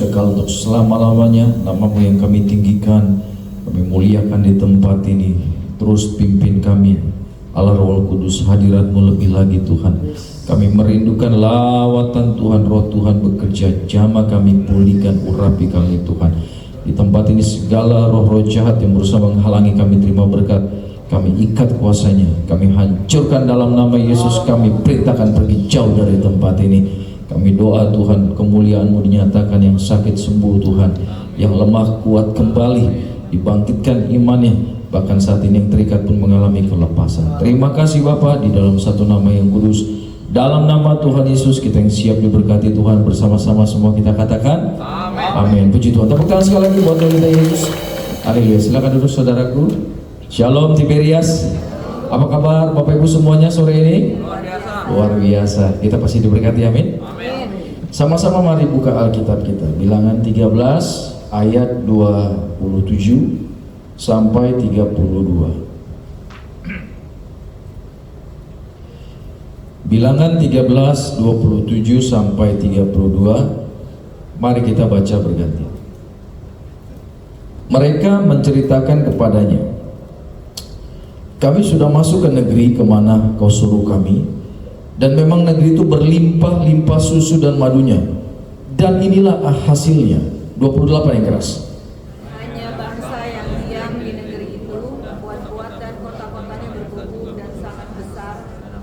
kekal untuk selama-lamanya. Nama-Mu yang kami tinggikan, kami muliakan di tempat ini. Terus pimpin kami, Allah Roh Kudus, hadirat-Mu lebih lagi Tuhan. Kami merindukan lawatan Tuhan, Roh Tuhan bekerja, jamah kami, pulihkan, urapi kami Tuhan. Di tempat ini segala roh-roh jahat yang berusaha menghalangi kami terima berkat, kami ikat kuasanya, kami hancurkan dalam nama Yesus. Kami perintahkan pergi jauh dari tempat ini. Kami doa Tuhan, kemuliaan-Mu dinyatakan, yang sakit sembuh Tuhan, yang lemah kuat kembali, dibangkitkan imannya, bahkan saat ini yang terikat pun mengalami kelepasan. Terima kasih Bapa, di dalam satu nama yang kudus, dalam nama Tuhan Yesus kita yang siap diberkati Tuhan, bersama-sama semua kita katakan amin. Amin. Puji Tuhan. Tepuk tangan sekali lagi buat kita Yesus. Haleluya. Silakan duduk saudaraku. Shalom Tiberias. Apa kabar Bapak Ibu semuanya sore ini? Luar biasa. Luar biasa. Kita pasti diberkati, amin. Amin. Sama-sama mari buka Alkitab kita. Bilangan 13 ayat 27 sampai 32. Bilangan 13, 27 sampai 32. Mari kita baca berganti. Mereka menceritakan kepadanya, kami sudah masuk ke negeri kemana kau suruh kami, dan memang negeri itu berlimpah-limpah susu dan madunya, dan inilah hasilnya. 28 yang keras. Hanya bangsa yang diam di negeri itu, buat-buat dan kota-kotanya berkubu dan sangat besar,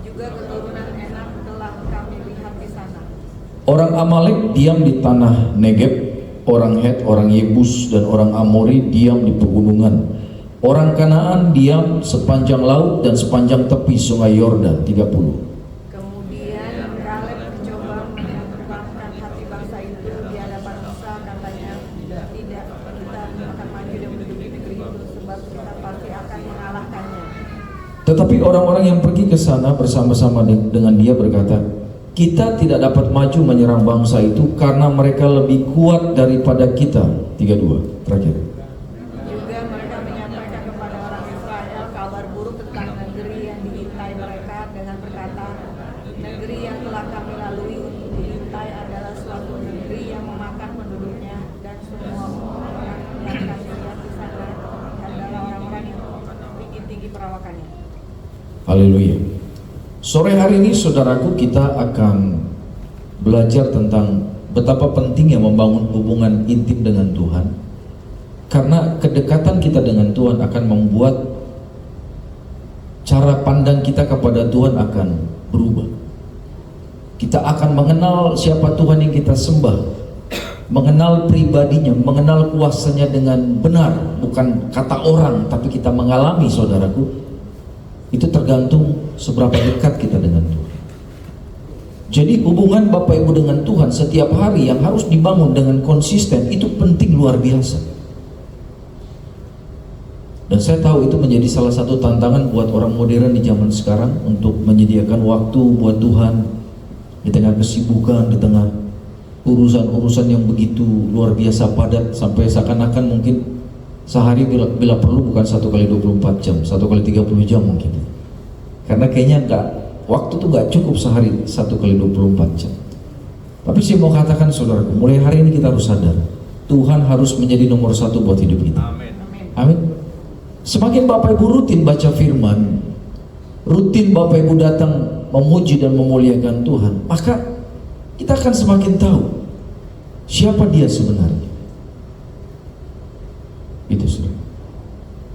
juga keturunan Enak telah kami lihat di sana. Orang Amalek diam di tanah Negeb, orang Het, orang Yebus, dan orang Amori diam di pegunungan. Orang Kanaan diam sepanjang laut dan sepanjang tepi sungai Yordan. 30. Kemudian Kaleb mencoba menerbangkan hati bangsa itu di hadapan Musa, katanya, tidak, kita akan maju dan menduduki negeri itu, sebab kita pasti akan mengalahkannya. Tetapi orang-orang yang pergi ke sana bersama-sama dengan dia berkata, kita tidak dapat maju menyerang bangsa itu karena mereka lebih kuat daripada kita. 32 terakhir. Juga mereka menyampaikan kepada orang Israel kabar buruk tentang negeri yang diintai mereka dengan berkata, negeri yang telah kami lalui untuk diintai adalah suatu negeri yang memakan penduduknya, dan semua orang yang kami lihat di sana adalah orang-orang yang tinggi-tinggi perawakannya. Haleluya. Sore hari ini saudaraku, kita akan belajar tentang betapa pentingnya membangun hubungan intim dengan Tuhan. Karena kedekatan kita dengan Tuhan akan membuat cara pandang kita kepada Tuhan akan berubah. Kita akan mengenal siapa Tuhan yang kita sembah, mengenal pribadinya, mengenal kuasanya dengan benar, bukan kata orang, tapi kita mengalami saudaraku. Itu tergantung seberapa dekat kita dengan Tuhan. Jadi hubungan Bapak Ibu dengan Tuhan setiap hari yang harus dibangun dengan konsisten, itu penting luar biasa. Dan saya tahu itu menjadi salah satu tantangan buat orang modern di zaman sekarang, untuk menyediakan waktu buat Tuhan di tengah kesibukan, di tengah urusan-urusan yang begitu luar biasa padat, sampai seakan-akan mungkin sehari bila perlu bukan 1 kali 24 jam, 1 kali 30 jam mungkin. Karena kayaknya waktu tuh nggak cukup sehari 1 kali 24 jam. Tapi saya mau katakan saudaraku, mulai hari ini kita harus sadar, Tuhan harus menjadi nomor 1 buat hidup kita. Amin. Amin. Semakin Bapak Ibu rutin baca firman, rutin Bapak Ibu datang memuji dan memuliakan Tuhan, maka kita akan semakin tahu siapa Dia sebenarnya. Itu sudah.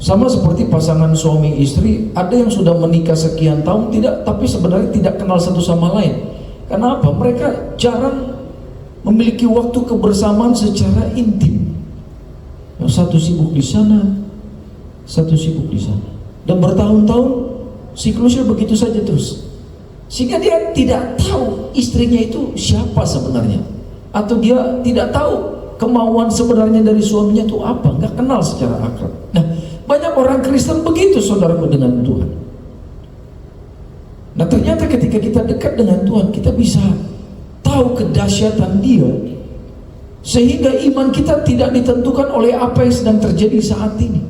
Sama seperti pasangan suami istri, ada yang sudah menikah sekian tahun tapi sebenarnya tidak kenal satu sama lain. Kenapa? Mereka jarang memiliki waktu kebersamaan secara intim. Yang satu sibuk di sana, satu sibuk di sana, dan bertahun-tahun siklusnya begitu saja terus, sehingga dia tidak tahu istrinya itu siapa sebenarnya, atau dia tidak tahu kemauan sebenarnya dari suaminya itu apa, nggak kenal secara akrab. Nah, banyak orang Kristen begitu saudaraku dengan Tuhan. Nah, ternyata ketika kita dekat dengan Tuhan, kita bisa tahu kedahsyatan Dia, sehingga iman kita tidak ditentukan oleh apa yang sedang terjadi saat ini.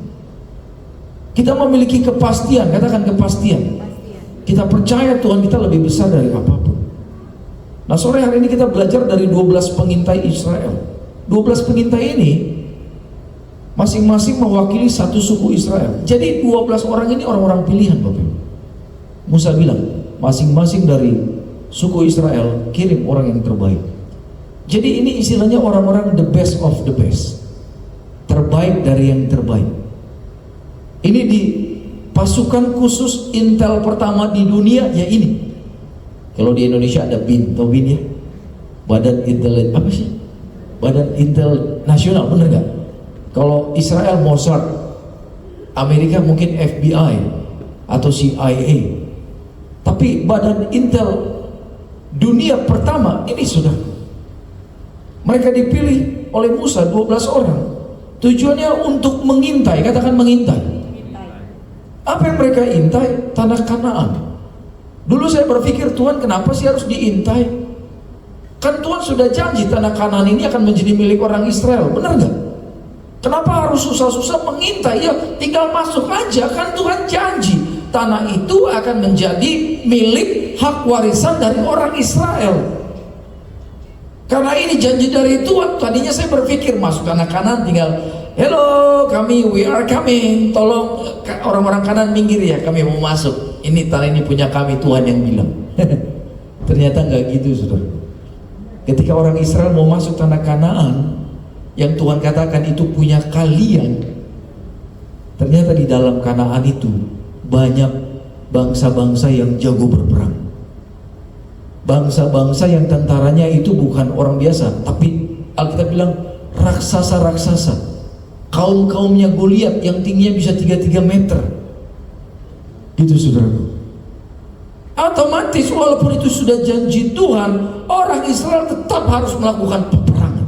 Kita memiliki kepastian, katakan kepastian. Kita percaya Tuhan kita lebih besar dari apapun. Nah, sore hari ini kita belajar dari 12 pengintai Israel. 12 pengintai ini masing-masing mewakili satu suku Israel. Jadi 12 orang ini orang-orang pilihan, Bapak Ibu. Musa bilang, masing-masing dari suku Israel kirim orang yang terbaik. Jadi ini istilahnya orang-orang the best of the best, terbaik dari yang terbaik. Ini di pasukan khusus intel pertama di dunia, ya ini. Kalau di Indonesia ada BIN, tahu BIN ya? Badan Intel, apa sih? Badan Intel Nasional, bener gak? Kalau Israel Mossad, Amerika mungkin FBI atau CIA. Tapi badan Intel dunia pertama ini sudah. Mereka dipilih oleh Musa 12 orang. Tujuannya untuk mengintai, katakan mengintai. Apa yang mereka intai? Tanah Kanaan. Dulu saya berpikir, Tuhan kenapa sih harus diintai? Kan Tuhan sudah janji tanah Kanaan ini akan menjadi milik orang Israel, benar gak? Kenapa harus susah-susah mengintai? Ya tinggal masuk aja, kan Tuhan janji tanah itu akan menjadi milik hak warisan dari orang Israel. Karena ini janji dari Tuhan. Tadinya saya berpikir masuk tanah Kanaan tinggal, hello kami, we are coming, tolong orang-orang Kanan minggir ya, kami mau masuk. Ini tanah ini punya kami, Tuhan yang bilang. Ternyata nggak gitu, saudara. Ketika orang Israel mau masuk tanah Kanaan, yang Tuhan katakan itu punya kalian, ternyata di dalam Kanaan itu banyak bangsa-bangsa yang jago berperang, bangsa-bangsa yang tentaranya itu bukan orang biasa, tapi Alkitab bilang raksasa-raksasa, kaum-kaumnya Goliat yang tingginya bisa 3 meter. Itu saudaraku. Otomatis walaupun itu sudah janji Tuhan, orang Israel tetap harus melakukan peperangan.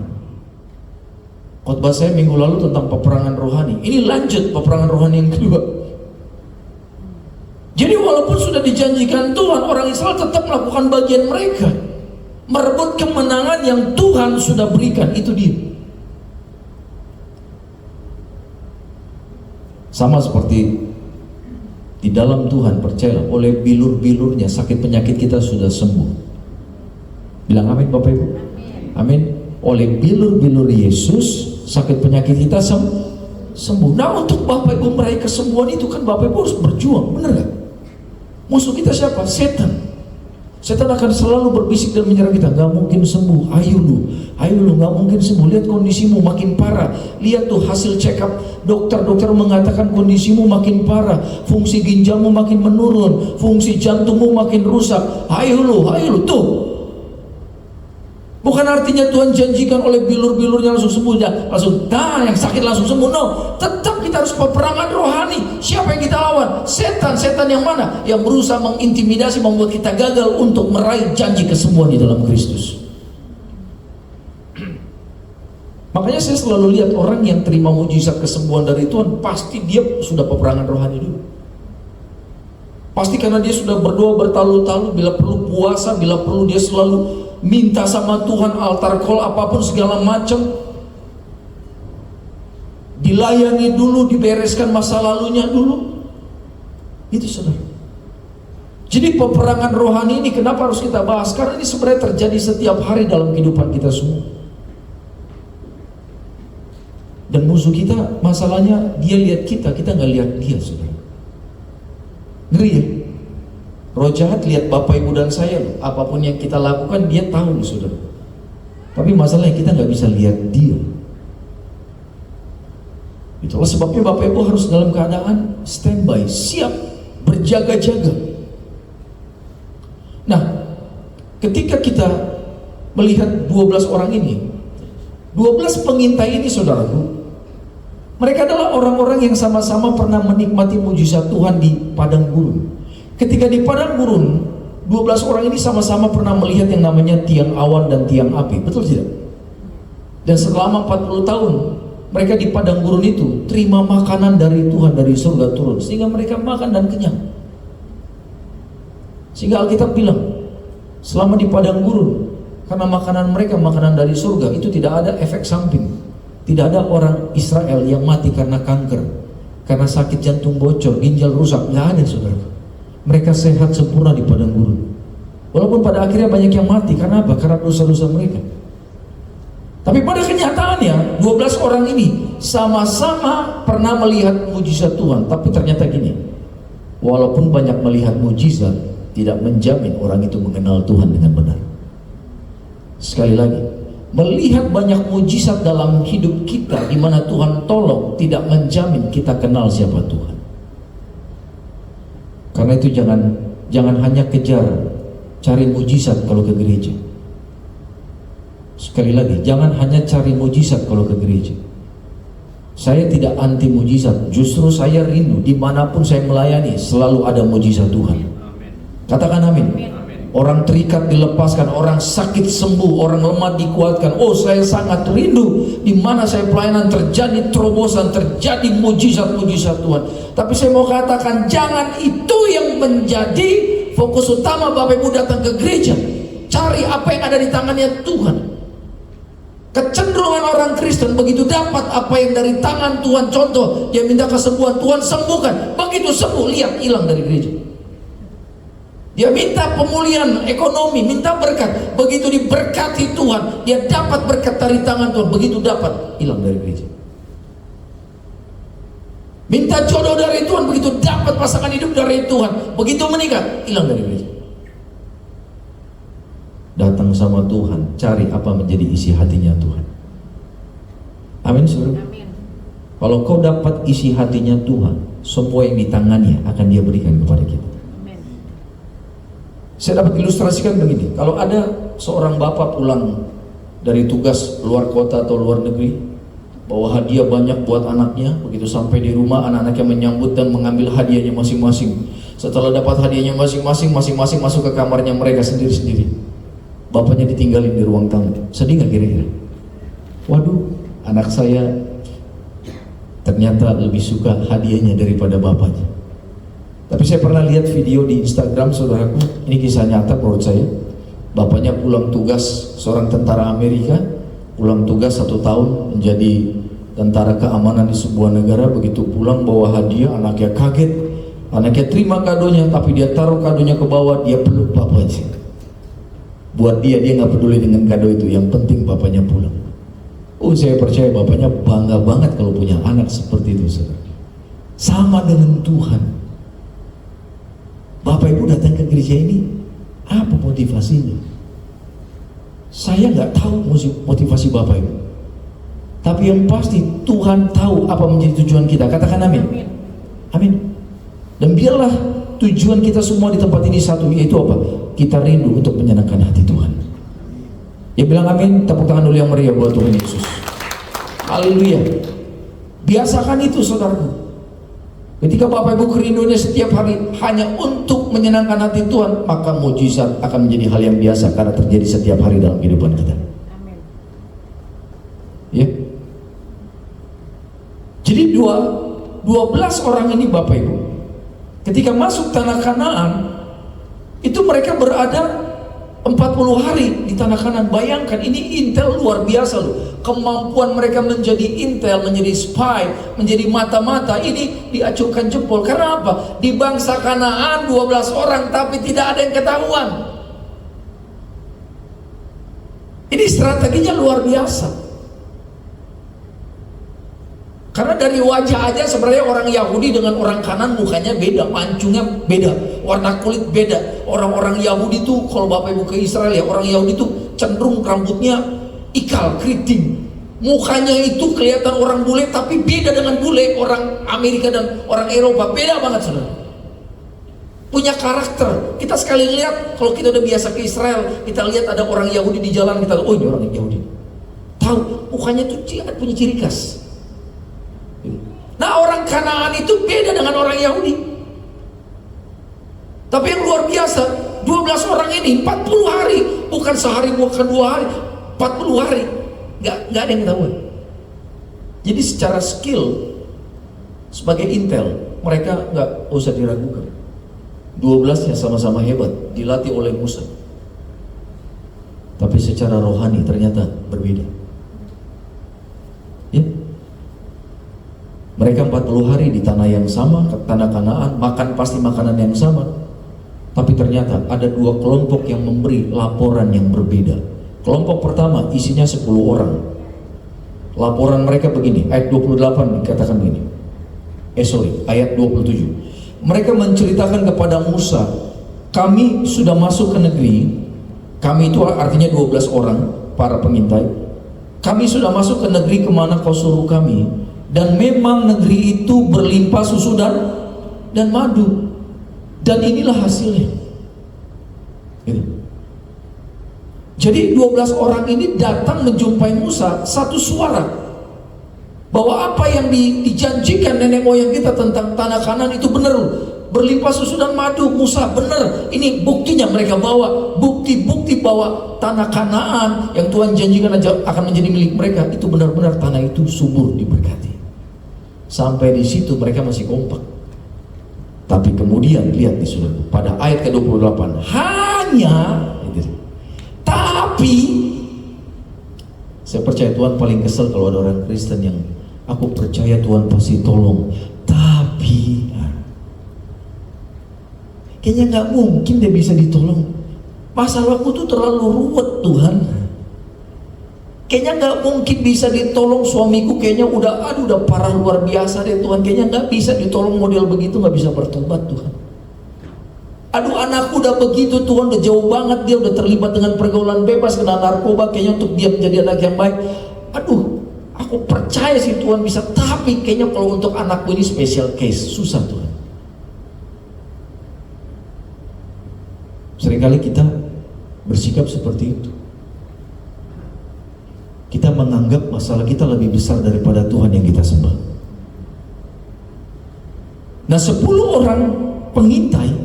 Khotbah saya minggu lalu tentang peperangan rohani. Ini lanjut peperangan rohani yang kedua. Jadi walaupun sudah dijanjikan Tuhan, orang Israel tetap melakukan bagian mereka, merebut kemenangan yang Tuhan sudah berikan. Itu dia. Sama seperti di dalam Tuhan, percayalah, oleh bilur-bilurnya sakit penyakit kita sudah sembuh. Bilang amin Bapak Ibu. Amin. Oleh bilur-bilur Yesus sakit penyakit kita sembuh. Nah untuk Bapak Ibu meraih kesembuhan itu kan Bapak Ibu harus berjuang, benar gak? Musuh kita siapa? Setan. Setan akan selalu berbisik dan menyerang kita. Gak mungkin sembuh, ayo lu gak mungkin sembuh. Lihat kondisimu makin parah. Lihat tuh hasil check up, dokter-dokter mengatakan kondisimu makin parah, fungsi ginjalmu makin menurun, fungsi jantungmu makin rusak. Ayo lu tuh. Bukan artinya Tuhan janjikan oleh bilur-bilurnya langsung sembuh, langsung yang sakit langsung sembuh. No, tetap kita harus peperangan rohani. Siapa yang kita lawan? Setan yang mana? Yang berusaha mengintimidasi, membuat kita gagal untuk meraih janji kesembuhan di dalam Kristus. Makanya saya selalu lihat orang yang terima mujizat kesembuhan dari Tuhan, pasti dia sudah peperangan rohani dulu. Pasti karena dia sudah berdoa bertalu-talu, bila perlu puasa, bila perlu dia selalu minta sama Tuhan, altar call apapun segala macam, dilayani dulu, dibereskan masa lalunya dulu. Itu saudara. Jadi peperangan rohani ini kenapa harus kita bahas? Karena ini sebenarnya terjadi setiap hari dalam kehidupan kita semua. Dan musuh kita, masalahnya dia lihat kita nggak lihat dia, saudara. Ngeri ya? Roh jahat lihat Bapak Ibu dan saya loh. Apapun yang kita lakukan dia tahu, saudara. Tapi masalahnya kita nggak bisa lihat dia. Itulah sebabnya Bapak Ibu harus dalam keadaan standby, siap, berjaga-jaga. Nah, ketika kita melihat 12 orang ini, 12 pengintai ini, saudaraku, mereka adalah orang-orang yang sama-sama pernah menikmati mujizat Tuhan di padang gurun. Ketika di padang gurun, 12 orang ini sama-sama pernah melihat yang namanya tiang awan dan tiang api, betul tidak? Dan selama 40 tahun mereka di padang gurun itu terima makanan dari Tuhan, dari surga turun, sehingga mereka makan dan kenyang. Sehingga Alkitab bilang, selama di padang gurun, karena makanan mereka makanan dari surga, itu tidak ada efek samping. Tidak ada orang Israel yang mati karena kanker, karena sakit jantung bocor, ginjal rusak, nggak ada, saudara. Mereka sehat sempurna di padang gurun. Walaupun pada akhirnya banyak yang mati, karena apa? Karena dosa-dosa mereka. Tapi pada kenyataannya 12 orang ini sama-sama pernah melihat mujizat Tuhan. Tapi ternyata gini, walaupun banyak melihat mujizat, tidak menjamin orang itu mengenal Tuhan dengan benar. Sekali lagi, melihat banyak mujizat dalam hidup kita di mana Tuhan tolong, tidak menjamin kita kenal siapa Tuhan. Karena itu jangan hanya kejar cari mujizat kalau ke gereja. Sekali lagi, jangan hanya cari mujizat kalau ke gereja. Saya tidak anti mujizat, justru saya rindu dimanapun saya melayani selalu ada mujizat Tuhan. Katakan amin. Orang terikat dilepaskan, orang sakit sembuh, orang lemah dikuatkan. Oh, saya sangat rindu di mana saya pelayanan terjadi terobosan, terjadi mujizat-mujizat Tuhan. Tapi saya mau katakan, jangan itu yang menjadi fokus utama Bapak Ibu datang ke gereja. Cari apa yang ada di tangannya Tuhan. Kecenderungan orang Kristen begitu dapat apa yang dari tangan Tuhan, contoh dia minta kesembuhan, Tuhan sembuhkan, begitu sembuh lihat hilang dari gereja. Dia minta pemulihan ekonomi, minta berkat, begitu diberkati Tuhan, dia dapat berkat dari tangan Tuhan, begitu dapat hilang dari gereja. Minta jodoh dari Tuhan, begitu dapat pasangan hidup dari Tuhan, begitu menikah hilang dari gereja. Datang sama Tuhan, cari apa menjadi isi hatinya Tuhan. Amin, saudara. Amin. Kalau kau dapat isi hatinya Tuhan, semua yang di tangannya akan Dia berikan kepada kita. Amin. Saya dapat ilustrasikan begini, kalau ada seorang bapak pulang dari tugas luar kota atau luar negeri, bawa hadiah banyak buat anaknya, begitu sampai di rumah anak-anaknya menyambut dan mengambil hadiahnya masing-masing. Setelah dapat hadiahnya masing-masing, masing-masing masuk ke kamarnya mereka sendiri-sendiri. Bapaknya ditinggalin di ruang tamu. Sedih gak kira-kira? Waduh, anak saya ternyata lebih suka hadiahnya daripada bapaknya. Tapi saya pernah lihat video di Instagram, saudaraku, ini kisah nyata menurut saya. Bapaknya pulang tugas, seorang tentara Amerika, pulang tugas 1 tahun menjadi tentara keamanan di sebuah negara. Begitu pulang bawa hadiah, anaknya kaget, anaknya terima kadonya, tapi dia taruh kadonya ke bawah, dia peluk bapaknya. Buat dia nggak peduli dengan kado itu, yang penting bapaknya pulang. Oh, saya percaya bapaknya bangga banget kalau punya anak seperti itu, saudara. Sama dengan Tuhan. Bapak Ibu datang ke gereja ini, apa motivasinya? Saya nggak tahu motivasi Bapak Ibu. Tapi yang pasti Tuhan tahu apa menjadi tujuan kita. Katakan amin. Amin. Dan biarlah tujuan kita semua di tempat ini satu, yaitu apa? Kita rindu untuk menyenangkan hati Tuhan. Ya bilang amin, tepuk tangan dulu yang meriah buat Tuhan Yesus. Haleluya. Biasakan itu, saudaraku. Ketika Bapak Ibu kerinduannya setiap hari hanya untuk menyenangkan hati Tuhan, maka mujizat akan menjadi hal yang biasa karena terjadi setiap hari dalam kehidupan kita. Amin. Ya. Jadi 12 orang ini Bapak Ibu, ketika masuk tanah Kanaan, itu mereka berada 40 hari di tanah Kanaan. Bayangkan, ini intel luar biasa loh. Kemampuan mereka menjadi intel, menjadi spy, menjadi mata-mata, ini diacungkan jempol. Karena apa? Di bangsa Kanaan 12 orang tapi tidak ada yang ketahuan. Ini strateginya luar biasa. Karena dari wajah aja sebenarnya orang Yahudi dengan orang Kanan mukanya beda, mancungnya beda, warna kulit beda. Orang-orang Yahudi tuh, kalau Bapak Ibu ke Israel ya, orang Yahudi tuh cenderung rambutnya ikal, keriting. Mukanya itu kelihatan orang bule, tapi beda dengan bule orang Amerika dan orang Eropa, beda banget saudara. Punya karakter. Kita sekali lihat, kalau kita udah biasa ke Israel, kita lihat ada orang Yahudi di jalan, kita oh ini orang Yahudi. Tahu mukanya tuh punya ciri khas. Nah, orang Kanaan itu beda dengan orang Yahudi. Tapi yang luar biasa, 12 orang ini 40 hari, bukan sehari, bukan 2 hari, 40 hari, nggak ada yang ketahuan. Jadi secara skill sebagai intel, mereka nggak usah diragukan. 12-nya sama-sama hebat, dilatih oleh Musa. Tapi secara rohani ternyata berbeda. Ya. Mereka 40 hari di tanah yang sama, tanah Kanaan, makan pasti makanan yang sama. Tapi ternyata ada 2 kelompok yang memberi laporan yang berbeda. Kelompok pertama isinya 10 orang. Laporan mereka begini, ayat 28 dikatakan begini. Ayat 27. Mereka menceritakan kepada Musa, kami sudah masuk ke negeri. Kami itu artinya 12 orang para pengintai. Kami sudah masuk ke negeri kemana kau suruh kami, dan memang negeri itu berlimpah susu dan madu, dan inilah hasilnya. Gitu. Jadi 12 orang ini datang menjumpai Musa satu suara, bahwa apa yang dijanjikan nenek moyang kita tentang tanah Kanaan itu benar, berlimpah susu dan madu. Musa, benar, ini buktinya. Mereka bawa bukti-bukti bahwa tanah Kanaan yang Tuhan janjikan akan menjadi milik mereka itu benar-benar tanah itu subur diberkati. Sampai di situ mereka masih kompak. Tapi kemudian lihat di surah pada ayat ke-28, tapi saya percaya Tuhan paling kesel kalau ada orang Kristen yang aku percaya Tuhan pasti tolong, tapi kayaknya nggak mungkin dia bisa ditolong. Masalahku tuh terlalu ruwet Tuhan. Kayaknya nggak mungkin bisa ditolong, suamiku kayaknya udah parah luar biasa deh Tuhan. Kayaknya nggak bisa ditolong model begitu, nggak bisa bertobat Tuhan. Aduh, anakku udah begitu Tuhan, udah jauh banget, dia udah terlibat dengan pergaulan bebas, kena narkoba, kayaknya untuk dia menjadi anak yang baik. Aduh, aku percaya sih Tuhan bisa, tapi kayaknya kalau untuk anakku ini special case, susah Tuhan. Seringkali kita bersikap seperti itu. Kita menganggap masalah kita lebih besar daripada Tuhan yang kita sembah. Nah, 10 orang pengintai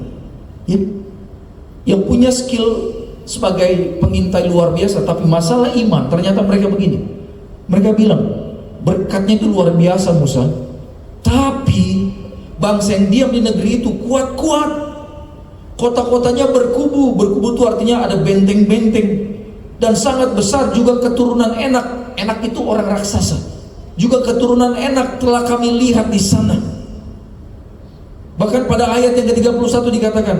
yang punya skill sebagai pengintai luar biasa, tapi masalah iman ternyata mereka begini. Mereka bilang, berkatnya itu luar biasa Musa, tapi bangsa yang diam di negeri itu kuat-kuat. Kota-kotanya berkubu itu artinya ada benteng-benteng, dan sangat besar juga keturunan Enak. Enak itu orang raksasa. Juga keturunan Enak telah kami lihat di sana. Bahkan pada ayat yang ke-31 dikatakan,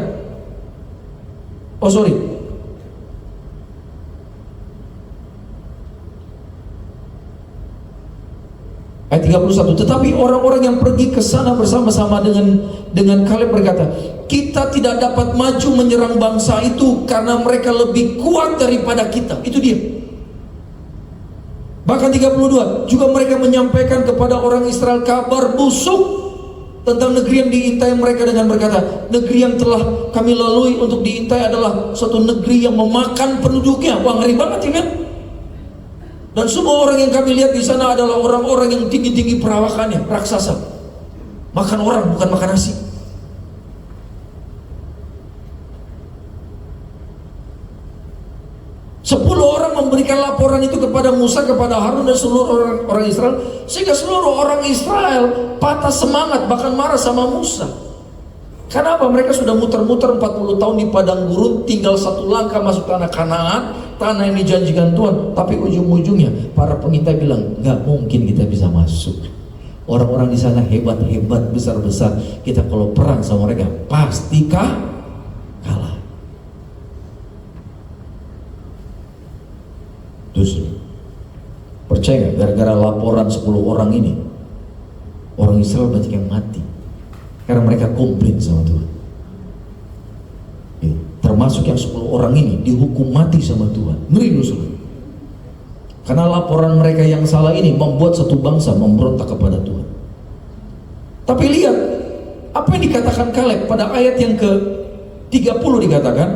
ayat 31, tetapi orang-orang yang pergi ke sana bersama-sama dengan Kaleb berkata, kita tidak dapat maju menyerang bangsa itu karena mereka lebih kuat daripada kita. Itu dia. Bahkan 32, juga mereka menyampaikan kepada orang Israel kabar busuk tentang negeri yang diintai mereka dengan berkata, negeri yang telah kami lalui untuk diintai adalah suatu negeri yang memakan penduduknya. Wah, ngeri banget ya kan? Dan semua orang yang kami lihat di sana adalah orang-orang yang tinggi-tinggi perawakannya, raksasa. Makan orang, bukan makan nasi. Sepuluh orang memberikan laporan itu kepada Musa, kepada Harun dan seluruh orang Israel, sehingga seluruh orang Israel patah semangat, bahkan marah sama Musa. Kenapa? Mereka sudah muter-muter 40 tahun di padang gurun, tinggal satu langkah masuk tanah Kanaan, tanah yang dijanjikan Tuhan. Tapi ujung-ujungnya para pengintai bilang, nggak mungkin kita bisa masuk. Orang-orang di sana hebat-hebat, besar-besar. Kita kalau perang sama mereka pasti kalah. Terus percaya gak? Gara-gara laporan 10 orang ini, orang Israel banyak yang mati karena mereka komplain sama Tuhan. Termasuk yang 10 orang ini dihukum mati sama Tuhan. Ngeri loh. Karena laporan mereka yang salah ini membuat satu bangsa memberontak kepada Tuhan. Tapi lihat apa yang dikatakan Kaleb pada ayat yang ke-30 dikatakan,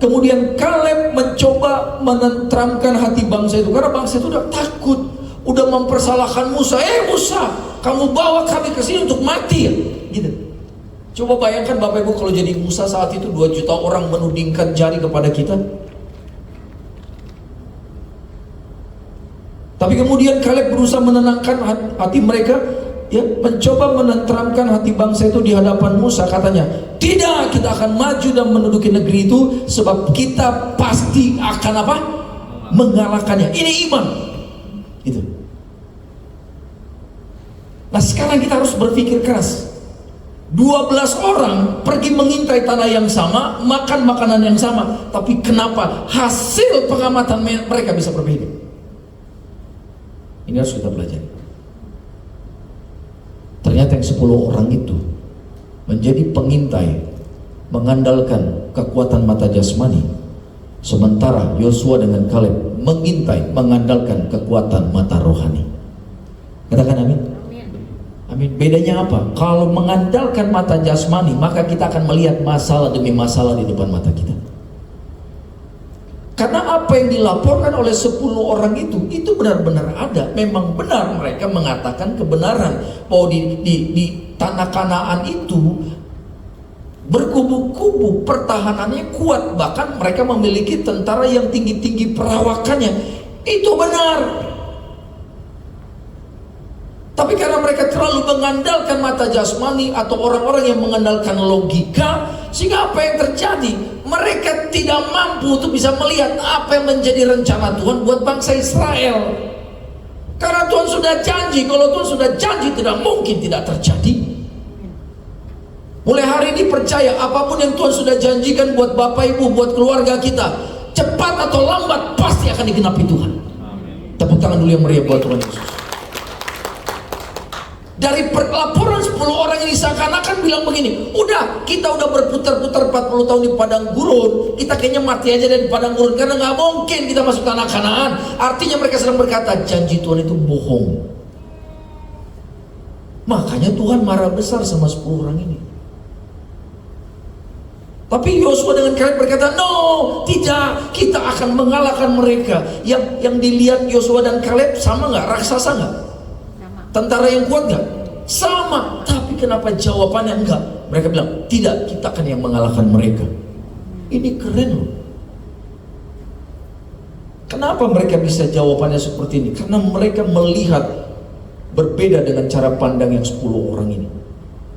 kemudian Kaleb mencoba menenteramkan hati bangsa itu, karena bangsa itu udah takut, udah mempersalahkan Musa. Musa, kamu bawa kami ke sini untuk mati ya? Gitu. Coba bayangkan Bapak Ibu kalau jadi Musa saat itu, 2 juta orang menudingkan jari kepada kita. Tapi kemudian Kaleb berusaha menenangkan hati mereka, ya, mencoba menenteramkan hati bangsa itu di hadapan Musa. Katanya, tidak, kita akan maju dan menduduki negeri itu, sebab kita pasti akan apa? Mengalahkannya. Ini iman. Gitu. Nah, sekarang kita harus berpikir keras. 12 orang pergi mengintai tanah yang sama, makan makanan yang sama, tapi kenapa hasil pengamatan mereka bisa berbeda? Ini harus kita pelajari. Ternyata yang 10 orang itu menjadi pengintai, mengandalkan kekuatan mata jasmani, sementara Yosua dengan Kaleb mengintai, mengandalkan kekuatan mata rohani. Katakan amin. Amin. Bedanya apa? Kalau mengandalkan mata jasmani, maka kita akan melihat masalah demi masalah di depan mata kita. Karena apa yang dilaporkan oleh 10 orang itu benar-benar ada. Memang benar mereka mengatakan kebenaran bahwa di tanah Kanaan itu berkubu-kubu, pertahanannya kuat, bahkan mereka memiliki tentara yang tinggi-tinggi perawakannya. Itu benar. Tapi karena mereka terlalu mengandalkan mata jasmani atau orang-orang yang mengandalkan logika, sehingga apa yang terjadi? Mereka tidak mampu untuk bisa melihat apa yang menjadi rencana Tuhan buat bangsa Israel. Karena Tuhan sudah janji, kalau Tuhan sudah janji tidak mungkin tidak terjadi. Mulai hari ini percaya, apapun yang Tuhan sudah janjikan buat Bapak Ibu, buat keluarga kita, cepat atau lambat pasti akan digenapi Tuhan. Amin. Tepuk tangan dulu yang meriah buat Tuhan Yesus. Dari laporan 10 orang ini seakan-akan bilang begini, udah kita udah berputar-putar 40 tahun di padang gurun, kita kayaknya mati aja dari padang gurun karena nggak mungkin kita masuk tanah Kanaan. Artinya mereka sedang berkata janji Tuhan itu bohong. Makanya Tuhan marah besar sama 10 orang ini. Tapi Yosua dengan Kaleb berkata, no, tidak, kita akan mengalahkan mereka. Yang dilihat Yosua dan Kaleb sama nggak? Raksasa nggak? Tentara yang kuat nggak? Sama. Tapi kenapa jawabannya enggak? Mereka bilang, tidak, kita akan yang mengalahkan mereka. Ini keren loh. Kenapa mereka bisa jawabannya seperti ini? Karena mereka melihat berbeda dengan cara pandang yang 10 orang ini.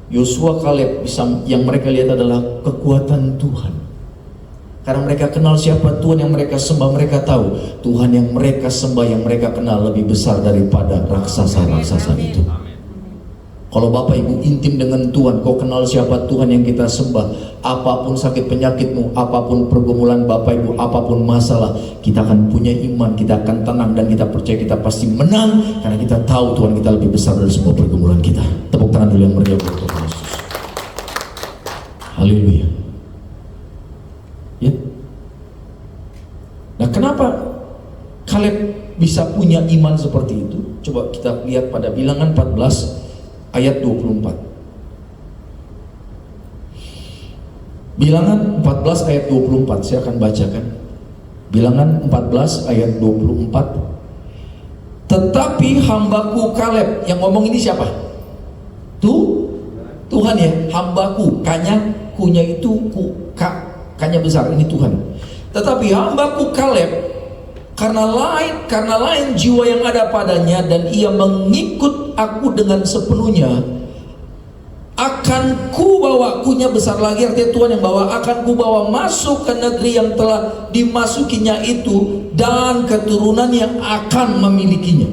Yosua, Kaleb, yang mereka lihat adalah kekuatan Tuhan. Karena mereka kenal siapa Tuhan yang mereka sembah. Mereka tahu Tuhan yang mereka sembah, yang mereka kenal lebih besar daripada raksasa-raksasa itu. Kalau Bapak Ibu intim dengan Tuhan, kau kenal siapa Tuhan yang kita sembah, apapun sakit penyakitmu, apapun pergumulan Bapak Ibu, apapun masalah, kita akan punya iman, kita akan tenang, dan kita percaya kita pasti menang. Karena kita tahu Tuhan kita lebih besar dari semua pergumulan kita. Tepuk tangan dulu yang meriah buat Tuhan Yesus. Haleluya. Ya. Nah, kenapa Kaleb bisa punya iman seperti itu? Coba kita lihat pada Bilangan 14 ayat 24. Bilangan 14 ayat 24, saya akan bacakan. Bilangan 14 ayat 24. Tetapi hambaku Kaleb, yang ngomong ini siapa? Tuhan ya, hambaku, kunya itu K-nya besar, ini Tuhan. Tetapi hambaku Kaleb, karena lain jiwa yang ada padanya, dan ia mengikut aku dengan sepenuhnya, akan ku bawa, kunya besar lagi, artinya Tuhan yang bawa, akan ku bawa masuk ke negeri yang telah dimasukinya itu, dan keturunan yang akan memilikinya.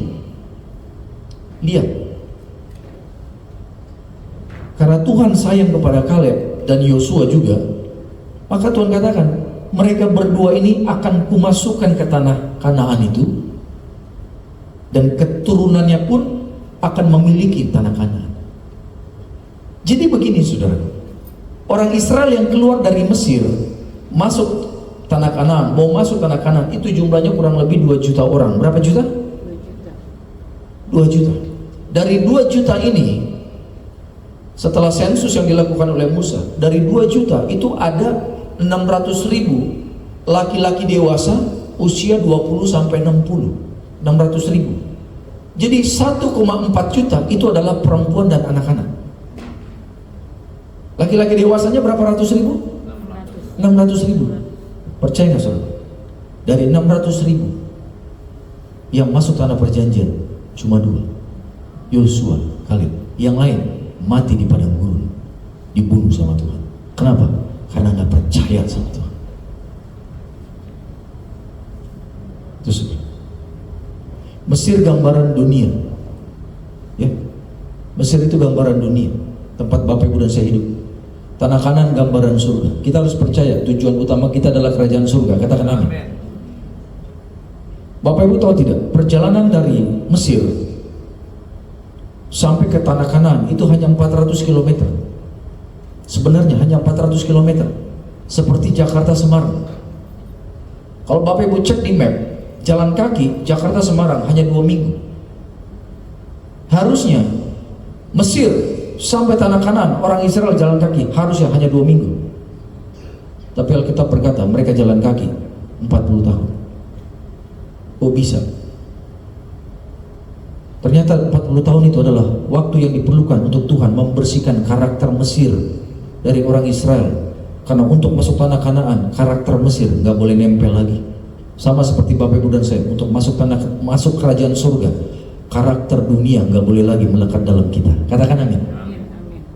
Lihat, karena Tuhan sayang kepada Kaleb dan Yosua juga, maka Tuhan katakan, mereka berdua ini akan kumasukkan ke tanah Kanaan itu, dan keturunannya pun akan memiliki tanah Kanaan. Jadi begini saudara, orang Israel yang keluar dari Mesir masuk tanah Kanaan, mau masuk tanah Kanaan, itu jumlahnya kurang lebih 2 juta orang. Berapa juta? 2 juta. Dari 2 juta ini, setelah sensus yang dilakukan oleh Musa, dari 2 juta itu ada 600.000 laki-laki dewasa usia 20 sampai 60. 600.000. Jadi 1,4 juta itu adalah perempuan dan anak-anak. Laki-laki dewasanya berapa ratus ribu? 600.000. Percaya nggak saudara? Dari 600.000 yang masuk tanah perjanjian cuma 2, Yosua, Kaleb. Yang lain mati di padang gurun, dibunuh sama Tuhan. Kenapa? Karena nggak percaya sama Tuhan. Terus Mesir gambaran dunia, ya. Mesir itu gambaran dunia, tempat Bapak Ibu dan saya hidup. Tanah Kanaan gambaran surga. Kita harus percaya tujuan utama kita adalah kerajaan surga. Katakan amin. Bapak Ibu tahu tidak, perjalanan dari Mesir sampai ke tanah Kanaan itu hanya 400 km. Sebenarnya hanya 400 km, seperti Jakarta Semarang. Kalau Bapak Ibu cek di map, jalan kaki Jakarta Semarang hanya 2 minggu. Harusnya Mesir sampai tanah Kanaan, orang Israel jalan kaki harusnya hanya 2 minggu. Tapi Alkitab berkata mereka jalan kaki 40 tahun. Oh bisa? Ternyata 40 tahun itu adalah waktu yang diperlukan untuk Tuhan membersihkan karakter Mesir dari orang Israel. Karena untuk masuk tanah Kanaan, karakter Mesir nggak boleh nempel lagi. Sama seperti Bapak Ibu dan saya, untuk masuk kerajaan surga, karakter dunia nggak boleh lagi melekat dalam kita. Katakan amin.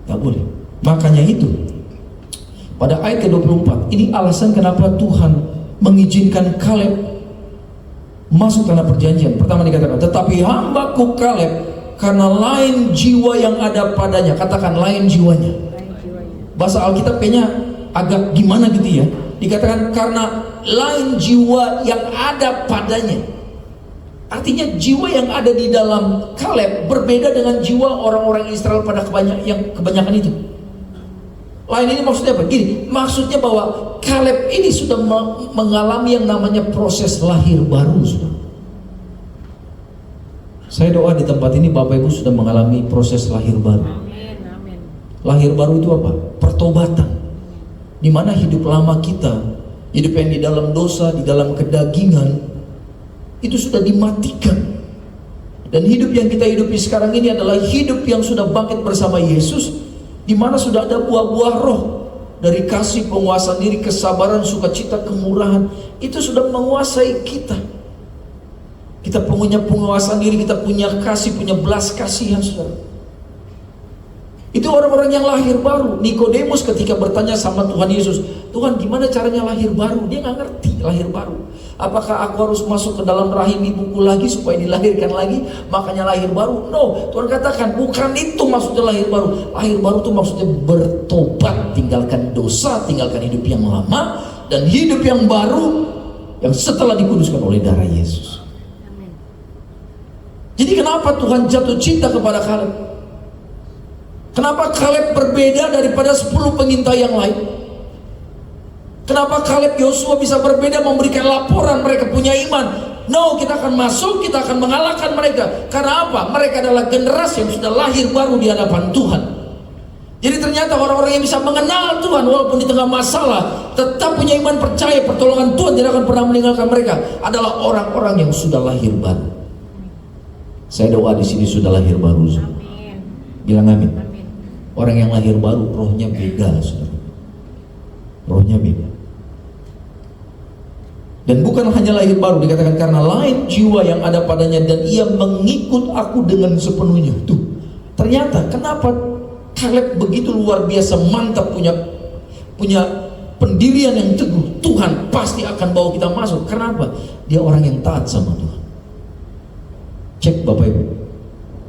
Nggak boleh. Makanya itu pada ayat ke-24 ini alasan kenapa Tuhan mengizinkan Kaleb masuk tanah perjanjian. Pertama dikatakan, tetapi hambaku Kaleb karena lain jiwa yang ada padanya. Katakan lain jiwanya. Bahasa Alkitab kayaknya agak gimana gitu ya. Dikatakan karena lain jiwa yang ada padanya. Artinya jiwa yang ada di dalam Kaleb berbeda dengan jiwa orang-orang Israel pada kebanyakan itu. Lain ini maksudnya apa? Gini, maksudnya bahwa Kaleb ini sudah mengalami yang namanya proses lahir baru. Saya doa di tempat ini Bapak Ibu sudah mengalami proses lahir baru. Amin. Lahir baru itu apa? Pertobatan. Di mana hidup lama kita, hidup yang di dalam dosa, di dalam kedagingan, itu sudah dimatikan. Dan hidup yang kita hidupi sekarang ini adalah hidup yang sudah bangkit bersama Yesus, di mana sudah ada buah-buah roh dari kasih, penguasaan diri, kesabaran, sukacita, kemurahan. Itu sudah menguasai kita. Kita punya penguasaan diri, kita punya kasih, punya belas kasihan, saudara. Itu orang-orang yang lahir baru. Nikodemus ketika bertanya sama Tuhan Yesus, Tuhan gimana caranya lahir baru? Dia nggak ngerti lahir baru. Apakah aku harus masuk ke dalam rahim ibuku lagi supaya dilahirkan lagi, makanya lahir baru? No, Tuhan katakan bukan itu maksudnya lahir baru. Lahir baru itu maksudnya bertobat, tinggalkan dosa, tinggalkan hidup yang lama, dan hidup yang baru yang setelah dikuduskan oleh darah Yesus. Amin. Jadi kenapa Tuhan jatuh cinta kepada Kaleb? Kenapa Kaleb berbeda daripada 10 pengintai yang lain? Kenapa Kaleb Yosua bisa berbeda, memberikan laporan mereka punya iman? No, kita akan masuk, kita akan mengalahkan mereka. Karena apa? Mereka adalah generasi yang sudah lahir baru di hadapan Tuhan. Jadi ternyata orang-orang yang bisa mengenal Tuhan walaupun di tengah masalah, tetap punya iman, percaya pertolongan Tuhan tidak akan pernah meninggalkan mereka, adalah orang-orang yang sudah lahir baru. Saya doa di sini sudah lahir baru. Amin. Bilang amin. Amin. Orang yang lahir baru rohnya beda, saudara. Rohnya beda. Dan bukan hanya lahir baru, dikatakan karena lain jiwa yang ada padanya dan ia mengikut aku dengan sepenuhnya. Tuh, ternyata kenapa Kaleb begitu luar biasa mantap, punya pendirian yang teguh. Tuhan pasti akan bawa kita masuk. Kenapa? Dia orang yang taat sama Tuhan. Cek Bapak Ibu,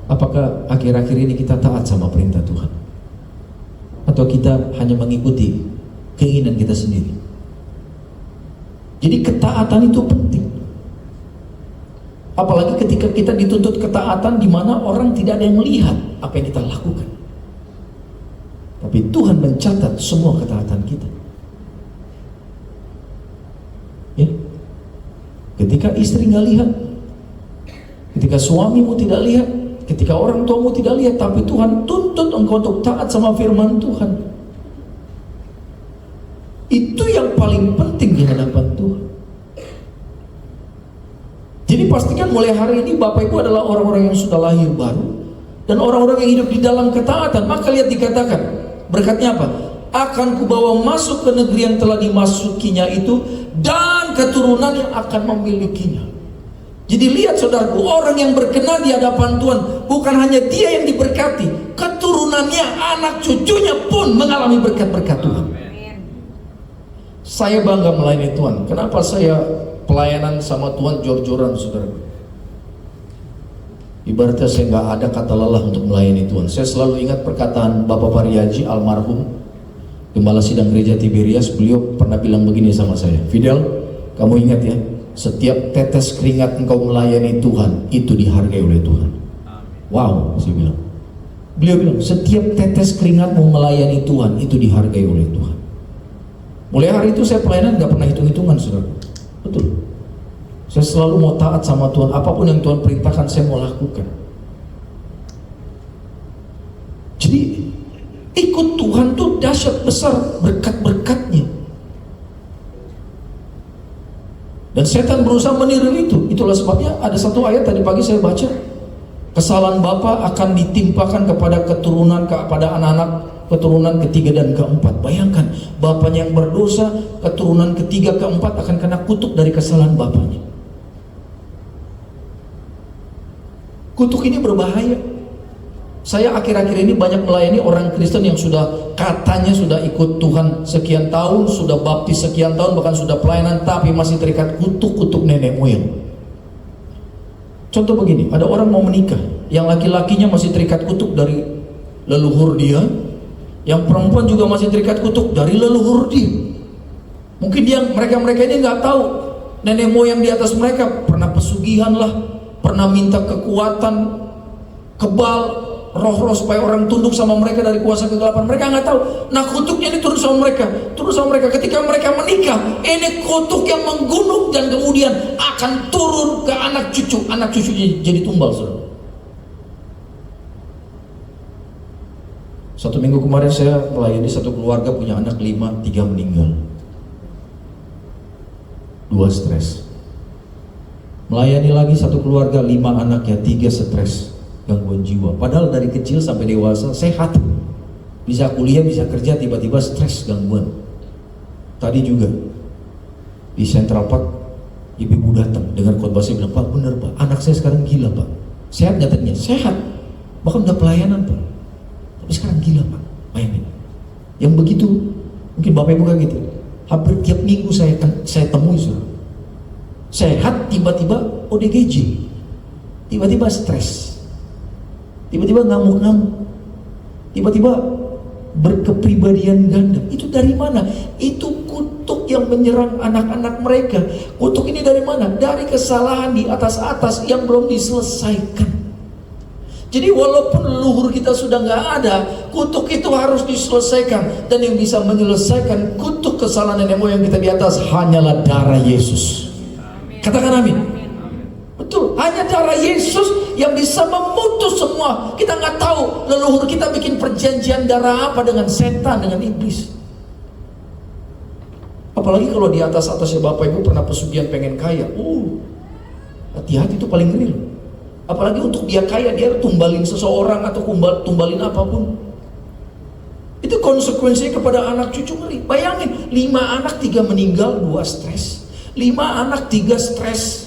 apakah akhir-akhir ini kita taat sama perintah Tuhan? Atau kita hanya mengikuti keinginan kita sendiri? Jadi ketaatan itu penting. Apalagi ketika kita dituntut ketaatan di mana orang tidak ada yang melihat apa yang kita lakukan. Tapi Tuhan mencatat semua ketaatan kita. Ya. Ketika istri nggak lihat, ketika suamimu tidak lihat, ketika orang tuamu tidak lihat, tapi Tuhan tuntut engkau untuk taat sama firman Tuhan. Itu yang paling penting di hadapan Tuhan. Jadi pastikan mulai hari ini Bapak Ibu adalah orang-orang yang sudah lahir baru dan orang-orang yang hidup di dalam ketaatan. Maka lihat dikatakan berkatnya apa? Akan kubawa masuk ke negeri yang telah dimasukinya itu dan keturunan yang akan memilikinya. Jadi lihat saudaraku, orang yang berkenan di hadapan Tuhan bukan hanya dia yang diberkati, keturunannya, anak cucunya pun mengalami berkat-berkat Tuhan. Saya bangga melayani Tuhan. Kenapa saya pelayanan sama Tuhan jor-joran, saudara? Ibaratnya saya nggak ada kata lelah untuk melayani Tuhan. Saya selalu ingat perkataan Bapak Pariaji almarhum, Gembala Sidang Gereja Tiberias. Beliau pernah bilang begini sama saya, Fidel, kamu ingat ya, setiap tetes keringat engkau melayani Tuhan itu dihargai oleh Tuhan. Wow, saya bilang. Beliau bilang, setiap tetes keringatmu melayani Tuhan itu dihargai oleh Tuhan. Mulai hari itu saya pelayanan gak pernah hitung-hitungan, saudara. Betul. Saya selalu mau taat sama Tuhan. Apapun yang Tuhan perintahkan saya mau lakukan. Jadi ikut Tuhan tuh dahsyat besar berkat-berkatnya. Dan setan berusaha meniru itu. Itulah sebabnya ada satu ayat tadi pagi saya baca, kesalahan bapa akan ditimpakan kepada keturunan, kepada anak-anak keturunan ketiga dan keempat. Bayangkan, bapaknya yang berdosa, keturunan ketiga keempat akan kena kutuk dari kesalahan bapaknya. Kutuk ini berbahaya. Saya akhir-akhir ini banyak melayani orang Kristen yang sudah katanya sudah ikut Tuhan sekian tahun, sudah baptis sekian tahun, bahkan sudah pelayanan, tapi masih terikat kutuk-kutuk nenek moyang. Contoh begini, ada orang mau menikah, yang laki-lakinya masih terikat kutuk dari leluhur dia, yang perempuan juga masih terikat kutuk dari leluhur dia. Mungkin mereka ini nggak tahu nenek moyang di atas mereka pernah pesugihan lah, pernah minta kekuatan kebal, roh-roh supaya orang tunduk sama mereka dari kuasa kegelapan. Mereka nggak tahu. Nah, kutuknya ini turun sama mereka. Ketika mereka menikah, ini kutuk yang menggunung dan kemudian akan turun ke anak cucunya jadi tumbal, saudara. Satu minggu kemarin saya melayani satu keluarga punya anak 5, 3 meninggal, 2 stres. Melayani lagi satu keluarga 5 anaknya, 3 stres, gangguan jiwa. Padahal dari kecil sampai dewasa sehat, bisa kuliah, bisa kerja, tiba-tiba stres, gangguan. Tadi juga di Central Park, ibu-ibu datang dengan khotbah, saya bilang, Pak, bener Pak, anak saya sekarang gila Pak. Sehat nyatanya, sehat, bahkan udah pelayanan Pak, tapi sekarang gila Pak. Bayangin, yang begitu mungkin Bapak Ibu kayak gitu, hampir tiap minggu saya temui, saudara. Sehat, tiba-tiba ODGJ, tiba-tiba stres, tiba-tiba ngamuk-ngamuk, tiba-tiba berkepribadian ganda. Itu dari mana? Itu kutuk yang menyerang anak-anak mereka. Kutuk ini dari mana? Dari kesalahan di atas yang belum diselesaikan. Jadi walaupun leluhur kita sudah nggak ada, kutuk itu harus diselesaikan. Dan yang bisa menyelesaikan kutuk kesalahan nenek moyang kita di atas hanyalah darah Yesus. Katakan amin. Betul, hanya darah Yesus yang bisa memutus semua. Kita nggak tahu leluhur kita bikin perjanjian darah apa dengan setan, dengan iblis. Apalagi kalau di atasnya Bapak Ibu pernah pesugihan pengen kaya. Hati-hati, itu paling ngeri loh. Apalagi untuk dia kaya, dia tumbalin seseorang atau tumbalin apapun. Itu konsekuensinya kepada anak cucu ngeri. Bayangin, 5 anak 3 meninggal, 2 stres. 5 anak 3 stres.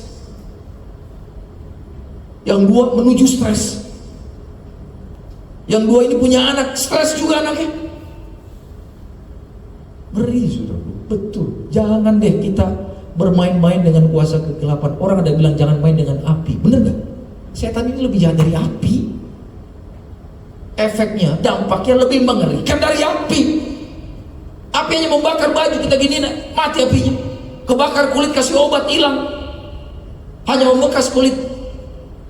Yang 2 menuju stres. Yang 2 ini punya anak, stres juga anaknya. Ngeri, saudara. Betul. Jangan deh kita bermain-main dengan kuasa kegelapan. Orang ada bilang jangan main dengan api. Bener gak? Setan ini lebih jahat dari api. Efeknya, dampaknya lebih mengerikan dari api. Api hanya membakar baju kita gini, mati apinya. Kebakar kulit, kasih obat, hilang, hanya membekas kulit.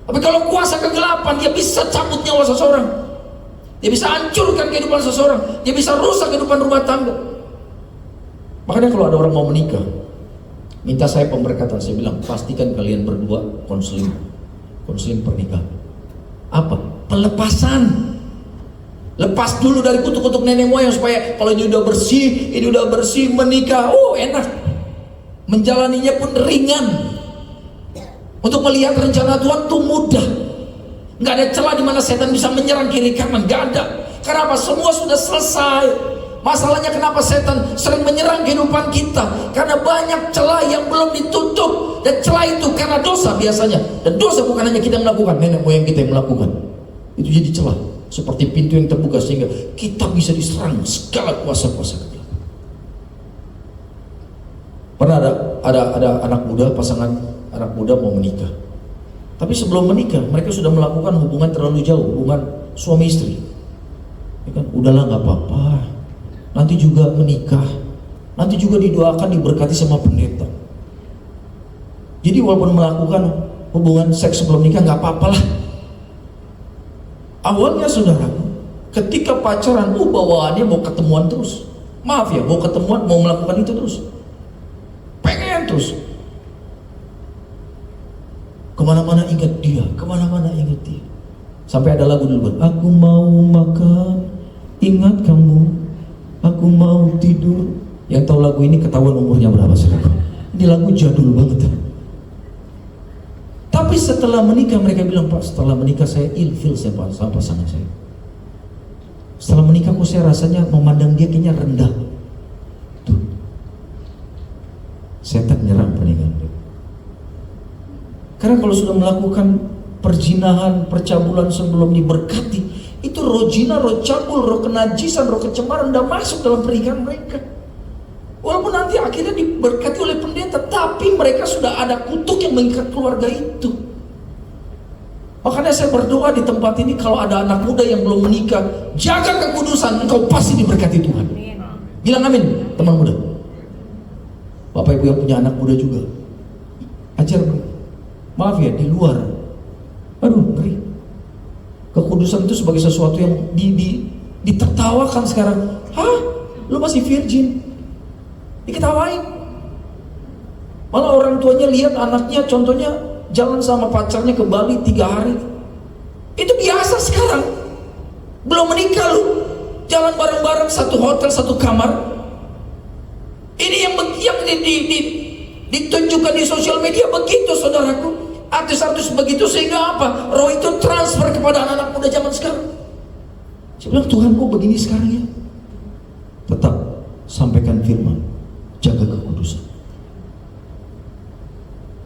Tapi kalau kuasa kegelapan, dia bisa cabut nyawa seseorang, dia bisa hancurkan kehidupan seseorang, dia bisa rusak kehidupan rumah tangga. Makanya kalau ada orang mau menikah, minta saya pemberkatan, saya bilang pastikan kalian berdua konseling pernikahan. Apa? Pelepasan. Lepas dulu dari kutuk-kutuk nenek moyang, supaya kalau ini udah bersih, menikah, enak. Menjalaninya pun ringan. Untuk melihat rencana Tuhan itu mudah. Nggak ada celah di mana setan bisa menyerang kiri kanan, nggak ada. Kenapa? Semua sudah selesai. Masalahnya kenapa setan sering menyerang kehidupan kita? Karena banyak celah yang belum ditutup. Dan celah itu karena dosa biasanya. Dan dosa bukan hanya kita yang melakukan, nenek moyang kita yang melakukan. Itu jadi celah, seperti pintu yang terbuka sehingga kita bisa diserang segala kuasa-kuasa kegelapan. Pernah ada anak muda, pasangan anak muda mau menikah. Tapi sebelum menikah, mereka sudah melakukan hubungan terlalu jauh, hubungan suami istri. Ya kan? Udahlah, nggak apa-apa. Nanti juga menikah, nanti juga didoakan, diberkati sama pendeta. Jadi walaupun melakukan hubungan seks sebelum nikah nggak apa-apalah. Awalnya saudaraku, ketika pacaran, bawaannya mau ketemuan terus. Maaf ya, mau ketemuan, mau melakukan itu terus. Pengen terus. Kemana-mana ingat dia, kemana-mana ingat dia. Sampai ada lagu dulu, aku mau makan, ingat kamu. Aku mau tidur. Yang tahu lagu ini ketahuan umurnya berapa saudara? Ini lagu jadul banget. Tapi setelah menikah mereka bilang, Pak, setelah menikah saya ilfil sama pasangan saya. Setelah menikah kok saya rasanya memandang dia kayaknya rendah. Tuh, setan nyerang pernikahan. Karena kalau sudah melakukan perzinahan, percabulan sebelum diberkati, itu roh zina, roh cabul, roh kenajisan, roh kecemaran udah masuk dalam pernikahan mereka. Walaupun nanti akhirnya diberkati oleh pendeta, tapi mereka sudah ada kutuk yang mengikat keluarga itu. Makanya saya berdoa di tempat ini, kalau ada anak muda yang belum menikah, jaga kekudusan, engkau pasti diberkati Tuhan. Bilang amin, teman muda. Bapak ibu yang punya anak muda juga, ajar mereka. Maaf ya, di luar, aduh ngeri. Kekudusan itu sebagai sesuatu yang ditertawakan sekarang. Hah? Lu masih virgin? Diketawain. Malah orang tuanya lihat anaknya, contohnya jalan sama pacarnya ke Bali 3 hari. Itu biasa sekarang. Belum menikah lu, jalan bareng-bareng satu hotel, satu kamar. Ini yang ditunjukkan di sosial media begitu saudaraku. Artis-artis begitu sehingga apa? Roh itu transfer kepada anak-anak muda zaman sekarang. Saya bilang, Tuhan kok begini sekarang ya? Tetap sampaikan firman, jaga kekudusan.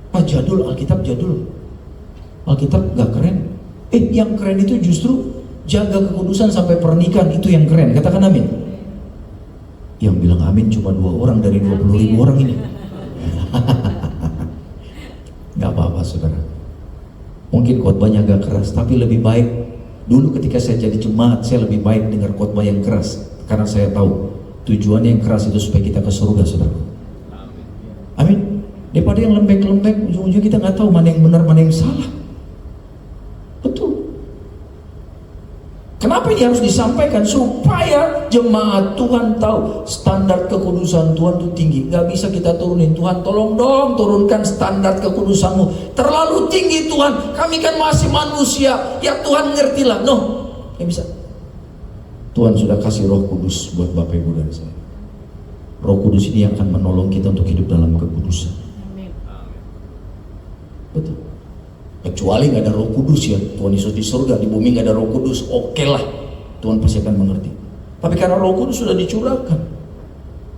Pak, jadul, Alkitab jadul. Alkitab gak keren. Yang keren itu justru jaga kekudusan sampai pernikahan, itu yang keren. Katakan amin. Yang bilang amin cuma 2 orang dari 20.000 orang ini. Gak apa-apa saudara. Mungkin khotbahnya agak keras, tapi lebih baik. Dulu ketika saya jadi jemaat, saya lebih baik dengar khotbah yang keras, karena saya tahu tujuannya yang keras itu supaya kita ke surga saudara. Amin. Daripada yang lembek-lembek, ujung-ujung kita gak tahu mana yang benar, mana yang salah. Betul. Kenapa ini harus disampaikan? Supaya jemaat Tuhan tahu standar kekudusan Tuhan itu tinggi. Gak bisa kita turunin. Tuhan tolong dong turunkan standar kekudusanmu. Terlalu tinggi Tuhan, kami kan masih manusia. Ya Tuhan ngertilah. No, gak bisa. Tuhan sudah kasih Roh Kudus buat Bapak Ibu dan saya. Roh Kudus ini akan menolong kita untuk hidup dalam kekudusan. Betul. Kecuali nggak ada Roh Kudus ya, Tuhan Yesus di surga, di bumi nggak ada Roh Kudus, oke lah, Tuhan pasti akan mengerti. Tapi karena Roh Kudus sudah dicurahkan,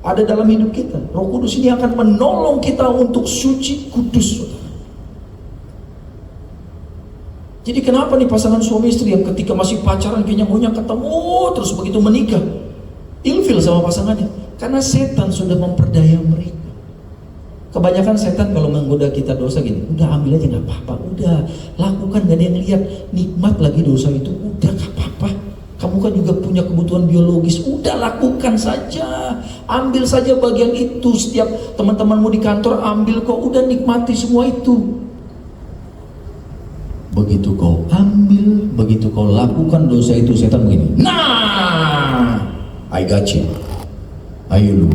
ada dalam hidup kita, Roh Kudus ini akan menolong kita untuk suci kudus, saudara. Jadi kenapa nih pasangan suami istri yang ketika masih pacaran kayaknya maunya ketemu, terus begitu menikah ilfil sama pasangannya? Karena setan sudah memperdaya mereka. Kebanyakan setan kalau menggoda kita dosa gini, udah ambil aja nggak apa-apa, udah lakukan, gak ada yang lihat, nikmat lagi dosa itu, udah nggak apa-apa. Kamu kan juga punya kebutuhan biologis, udah lakukan saja, ambil saja bagian itu. Setiap teman-temanmu di kantor ambil kok, udah nikmati semua itu. Begitu kau ambil, begitu kau lakukan dosa itu, setan begini, nah, I got you. Ayo lu,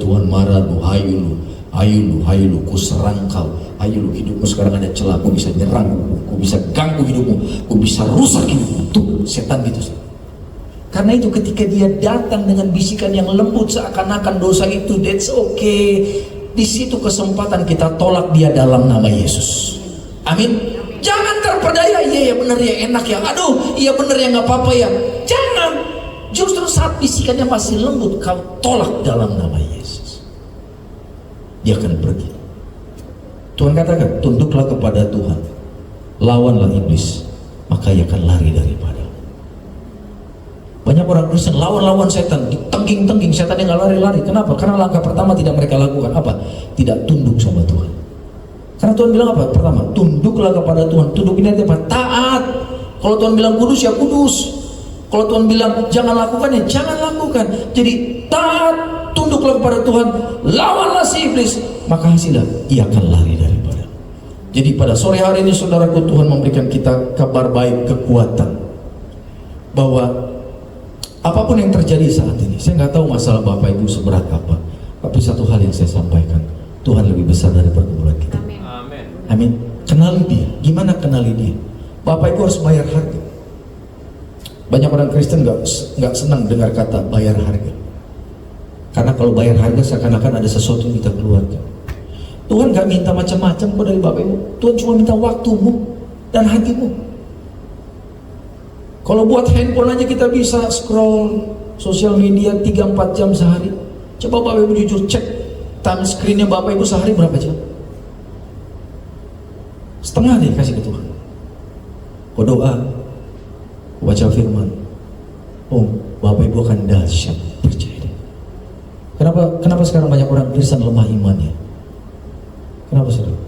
Tuhan marah lu, ayo lu, ku serang kau. Ayo lu, hidupmu sekarang ada celah, ku bisa nyerang, ku bisa ganggu hidupmu, ku bisa rusak hidupmu. Tuh, setan gitu. Karena itu ketika dia datang dengan bisikan yang lembut seakan-akan dosa itu, that's okay. Di situ kesempatan kita tolak dia dalam nama Yesus. Amin. Jangan terperdaya, iya ya benar ya, enak ya, aduh iya benar ya, nggak apa-apa ya. Jangan. Justru saat bisikannya masih lembut, kau tolak dalam nama Yesus. Dia akan pergi. Tuhan katakan, tunduklah kepada Tuhan, lawanlah iblis, maka ia akan lari daripada. Banyak orang Kristen lawan setan, tengging setan yang nggak lari-lari. Kenapa? Karena langkah pertama tidak mereka lakukan apa? Tidak tunduk sama Tuhan. Karena Tuhan bilang apa? Pertama, tunduklah kepada Tuhan. Tunduk ini apa? Taat. Kalau Tuhan bilang kudus ya kudus. Kalau Tuhan bilang jangan lakukan ya jangan lakukan. Jadi taat, tunduklah kepada Tuhan, lawanlah si iblis, maka hasilnya ia akan lari daripada. Jadi pada sore hari ini saudaraku, Tuhan memberikan kita kabar baik, kekuatan, bahwa apapun yang terjadi saat ini, saya nggak tahu masalah Bapak Ibu seberat apa, tapi satu hal yang saya sampaikan, Tuhan lebih besar dari pergumulan kita. Amin. Amin. Kenali dia. Gimana kenali dia? Bapak Ibu harus bayar harga. Banyak orang Kristen nggak senang dengar kata bayar harga. Karena kalau bayar harga seakan-akan ada sesuatu yang kita keluarkan. Tuhan nggak minta macam-macam kok dari Bapak Ibu. Tuhan cuma minta waktumu dan hatimu. Kalau buat handphone aja kita bisa scroll sosial media 3-4 jam sehari. Coba Bapak Ibu jujur cek time screen-nya Bapak Ibu sehari berapa jam? Setengah deh kasih ke Tuhan. Kau doa, kau baca firman, oh Bapak Ibu akan dahsyat, percaya deh. Kenapa sekarang banyak orang Kristen lemah imannya? Kenapa saudara?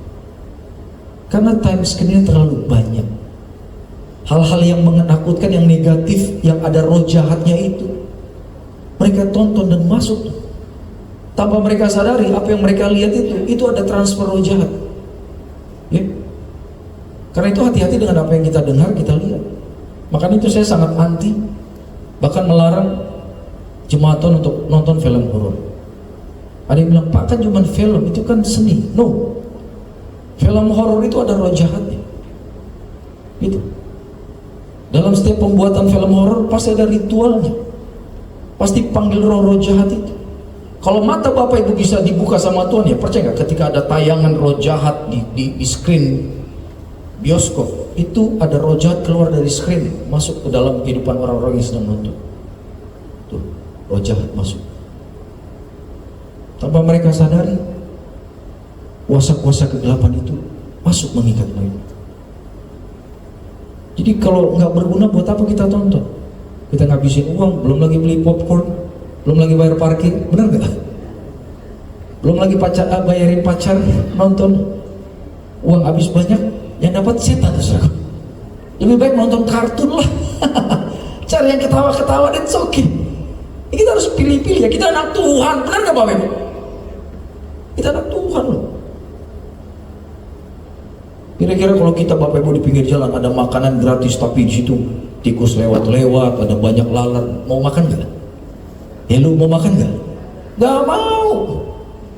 Karena time screen-nya terlalu banyak. Hal-hal yang menakutkan, yang negatif, yang ada roh jahatnya itu mereka tonton dan masuk. Tanpa mereka sadari apa yang mereka lihat itu ada transfer roh jahat. Ya. Karena itu hati-hati dengan apa yang kita dengar, kita lihat. Makanya itu saya sangat anti, bahkan melarang jemaatan untuk nonton film horor. Ada yang bilang, Pak kan cuma film, itu kan seni. No, film horor itu ada roh jahatnya. Itu. Dalam setiap pembuatan film horor pasti ada ritualnya, pasti panggil roh-roh jahat itu. Kalau mata Bapak Ibu bisa dibuka sama Tuhan, ya percaya nggak, ketika ada tayangan roh jahat di screen bioskop, itu ada roh jahat keluar dari screen masuk ke dalam kehidupan orang-orang yang sedang nonton. Tuh, roh jahat masuk tanpa mereka sadari. Kuasa-kuasa kegelapan itu masuk mengikat mereka. Jadi kalau nggak berguna, buat apa kita tonton? Kita ngabisin uang, belum lagi beli popcorn, belum lagi bayar parkir, benar nggak? Belum lagi bayarin pacar nonton, uang habis banyak, yang dapat setan. Lebih baik nonton kartun lah. Cari yang ketawa-ketawa dan oke. Kita harus pilih-pilih ya. Kita anak Tuhan, benar nggak Bapak Ibu? Kita anak Tuhan loh. Kira-kira kalau kita Bapak Ibu di pinggir jalan ada makanan gratis tapi di situ tikus lewat-lewat, ada banyak lalat, mau makan nggak? Ya lu mau makan nggak? Nggak mau.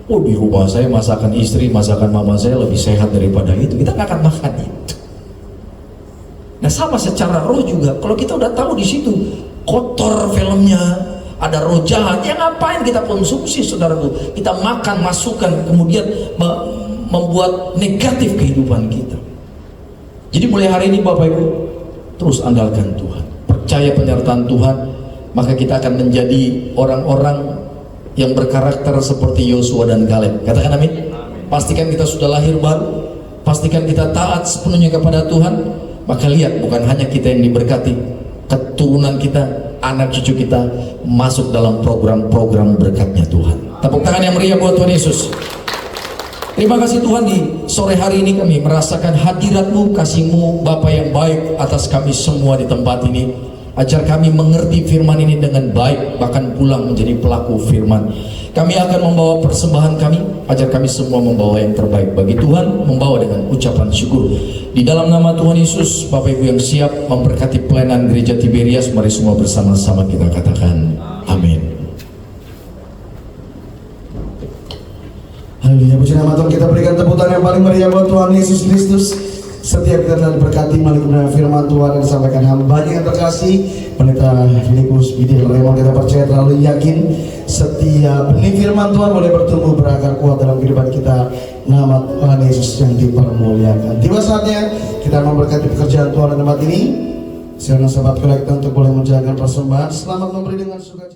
Oh di rumah saya masakan istri, masakan mama saya lebih sehat daripada itu. Kita nggak akan makan itu. Nah sama secara roh juga. Kalau kita udah tahu di situ kotor filmnya, ada roh jahat, ya ngapain kita konsumsi saudaraku? Kita makan, masukkan, kemudian membuat negatif kehidupan kita. Jadi mulai hari ini Bapak Ibu terus andalkan Tuhan, percaya penyertaan Tuhan, maka kita akan menjadi orang-orang yang berkarakter seperti Yosua dan Kaleb. Katakan amin. Pastikan kita sudah lahir baru, pastikan kita taat sepenuhnya kepada Tuhan, maka lihat bukan hanya kita yang diberkati, keturunan kita, anak cucu kita masuk dalam program-program berkatnya Tuhan. Tepuk tangan yang meriah buat Tuhan Yesus. Terima kasih Tuhan, di sore hari ini kami merasakan hadirat-Mu, kasih-Mu Bapa yang baik atas kami semua di tempat ini. Ajar kami mengerti firman ini dengan baik, bahkan pulang menjadi pelaku firman. Kami akan membawa persembahan kami, ajar kami semua membawa yang terbaik bagi Tuhan, membawa dengan ucapan syukur. Di dalam nama Tuhan Yesus, Bapak Ibu yang siap memberkati pelayanan Gereja Tiberias, mari semua bersama-sama kita katakan amin. Haleluya, puji nama Tuhan. Kita berikan tepuk tangan yang paling meriah buat Tuhan Yesus Kristus. Setiap kita telah diberkati melalui kebenaran firman Tuhan yang disampaikan hambanya yang terkasih Pendeta Filipus Bidil Raymond. Kita percaya terlalu yakin setiap benih firman Tuhan boleh bertumbuh berakar kuat dalam kehidupan kita. Nama Tuhan Yesus yang dipermuliakan. Tiba saatnya kita memberkati pekerjaan Tuhan di tempat ini. Silakan sahabat kolektor untuk boleh menjalankan persembahan. Selamat memberi dengan sukacita.